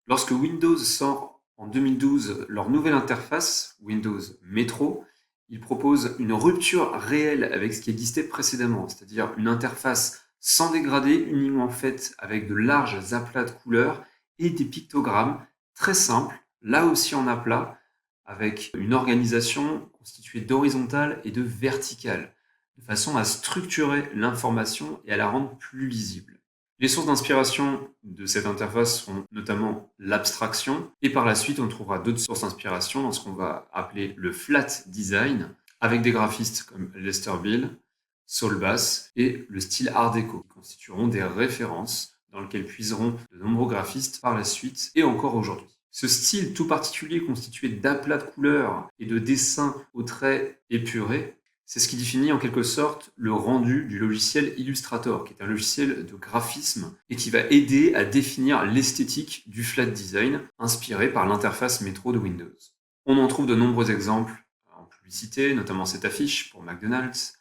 Lorsque Windows sort en 2012 leur nouvelle interface, Windows Metro, il propose une rupture réelle avec ce qui existait précédemment, c'est-à-dire une interface sans dégradé, uniquement faite avec de larges aplats de couleurs et des pictogrammes très simples, là aussi en aplat, avec une organisation constituée d'horizontale et de verticale, de façon à structurer l'information et à la rendre plus lisible. Les sources d'inspiration de cette interface sont notamment l'abstraction, et par la suite on trouvera d'autres sources d'inspiration dans ce qu'on va appeler le flat design, avec des graphistes comme Lester Bill, Saul Bass et le style Art déco, qui constitueront des références dans lesquelles puiseront de nombreux graphistes par la suite et encore aujourd'hui. Ce style tout particulier constitué d'aplats de couleurs et de dessins aux traits épurés, c'est ce qui définit en quelque sorte le rendu du logiciel Illustrator, qui est un logiciel de graphisme et qui va aider à définir l'esthétique du flat design inspiré par l'interface métro de Windows. On en trouve de nombreux exemples en publicité, notamment cette affiche pour McDonald's,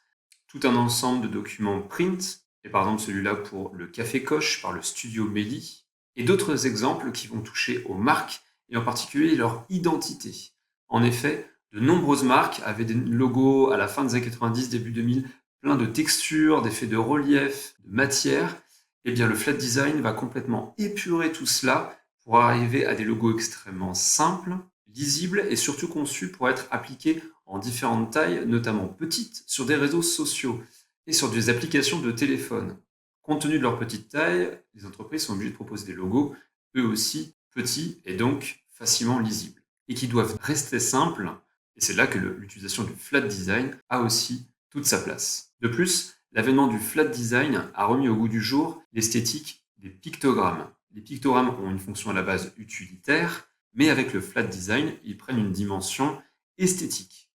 tout un ensemble de documents print, et par exemple celui-là pour le Café Coche par le studio Meli, et d'autres exemples qui vont toucher aux marques et en particulier leur identité. En effet, de nombreuses marques avaient des logos à la fin des années 90, début 2000, plein de textures, d'effets de relief, de matière. Eh bien, le flat design va complètement épurer tout cela pour arriver à des logos extrêmement simples, lisibles et surtout conçus pour être appliqués en différentes tailles, notamment petites, sur des réseaux sociaux et sur des applications de téléphone. Compte tenu de leur petite taille, les entreprises sont obligées de proposer des logos, eux aussi petits et donc facilement lisibles, et qui doivent rester simples, et c'est là que l'utilisation du flat design a aussi toute sa place. De plus, l'avènement du flat design a remis au goût du jour l'esthétique des pictogrammes. Les pictogrammes ont une fonction à la base utilitaire, mais avec le flat design, ils prennent une dimension esthétique.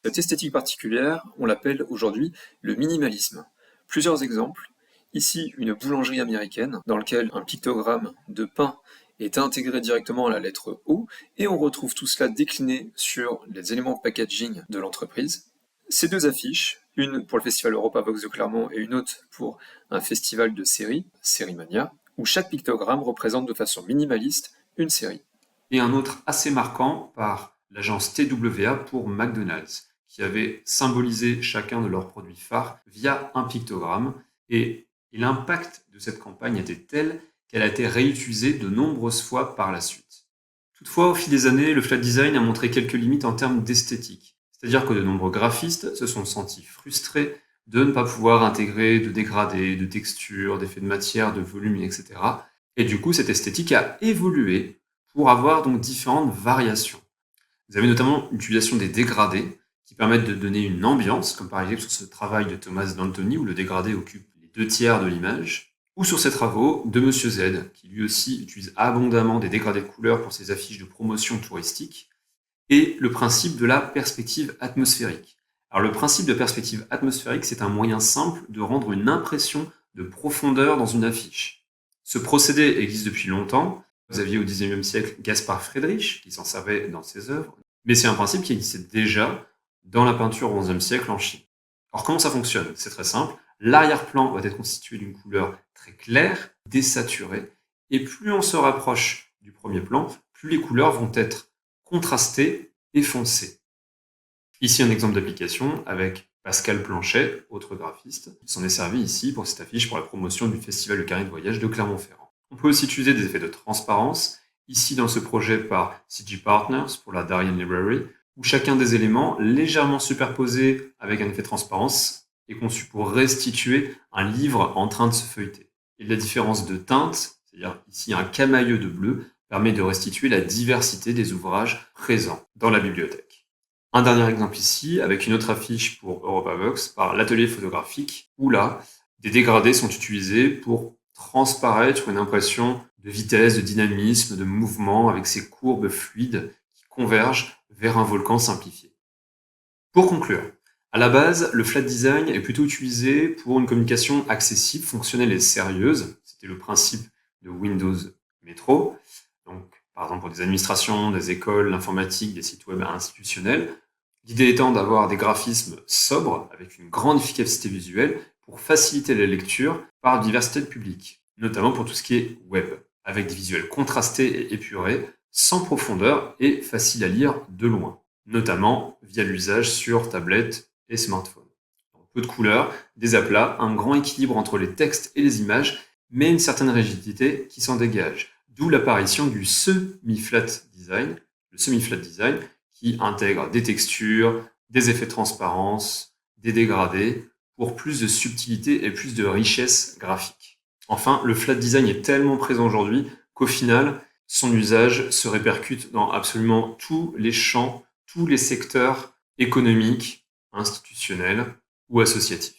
Cette esthétique particulière, on l'appelle aujourd'hui le minimalisme. Plusieurs exemples. Ici, une boulangerie américaine dans laquelle un pictogramme de pain est intégré directement à la lettre O et on retrouve tout cela décliné sur les éléments packaging de l'entreprise. Ces deux affiches, une pour le festival Europa Vox de Clermont et une autre pour un festival de séries, Sérimania, où chaque pictogramme représente de façon minimaliste une série. Et un autre assez marquant par l'agence TWA pour McDonald's, qui avait symbolisé chacun de leurs produits phares via un pictogramme, et l'impact de cette campagne était tel qu'elle a été réutilisée de nombreuses fois par la suite. Toutefois, au fil des années, le flat design a montré quelques limites en termes d'esthétique, c'est-à-dire que de nombreux graphistes se sont sentis frustrés de ne pas pouvoir intégrer de dégradés, de textures, d'effets de matière, de volume, etc. Et du coup, cette esthétique a évolué pour avoir donc différentes variations. Vous avez notamment l'utilisation des dégradés qui permettent de donner une ambiance, comme par exemple sur ce travail de Thomas D'Antoni où le dégradé occupe les 2 tiers de l'image, ou sur ces travaux de Monsieur Z, qui lui aussi utilise abondamment des dégradés de couleurs pour ses affiches de promotion touristique, et le principe de la perspective atmosphérique. Alors le principe de perspective atmosphérique, c'est un moyen simple de rendre une impression de profondeur dans une affiche. Ce procédé existe depuis longtemps. Vous aviez au XIXe siècle Gaspard Friedrich qui s'en servait dans ses œuvres, mais c'est un principe qui existait déjà dans la peinture au XIe siècle en Chine. Alors comment ça fonctionne? C'est très simple. L'arrière-plan va être constitué d'une couleur très claire, désaturée, et plus on se rapproche du premier plan, plus les couleurs vont être contrastées et foncées. Ici un exemple d'application avec Pascal Planchet, autre graphiste, qui s'en est servi ici pour cette affiche pour la promotion du Festival de carnet de voyage de Clermont-Ferrand. On peut aussi utiliser des effets de transparence, ici dans ce projet par CG Partners pour la Darien Library, où chacun des éléments, légèrement superposés avec un effet de transparence, est conçu pour restituer un livre en train de se feuilleter. Et la différence de teinte, c'est-à-dire ici un camailleux de bleu, permet de restituer la diversité des ouvrages présents dans la bibliothèque. Un dernier exemple ici, avec une autre affiche pour EuropaVox par l'atelier photographique, où là, des dégradés sont utilisés pour transparaître une impression de vitesse, de dynamisme, de mouvement, avec ces courbes fluides qui convergent vers un volcan simplifié. Pour conclure, à la base, le flat design est plutôt utilisé pour une communication accessible, fonctionnelle et sérieuse. C'était le principe de Windows Metro. Donc, par exemple, pour des administrations, des écoles, l'informatique, des sites web institutionnels. L'idée étant d'avoir des graphismes sobres, avec une grande efficacité visuelle, pour faciliter la lecture par diversité de publics, notamment pour tout ce qui est web. avec des visuels contrastés et épurés, sans profondeur et faciles à lire de loin, notamment via l'usage sur tablette et smartphone. Peu de couleurs, des aplats, un grand équilibre entre les textes et les images, mais une certaine rigidité qui s'en dégage. D'où l'apparition du semi-flat design, le semi-flat design qui intègre des textures, des effets de transparence, des dégradés, pour plus de subtilité et plus de richesse graphique. Enfin, le flat design est tellement présent aujourd'hui qu'au final, son usage se répercute dans absolument tous les champs, tous les secteurs économiques, institutionnels ou associatifs.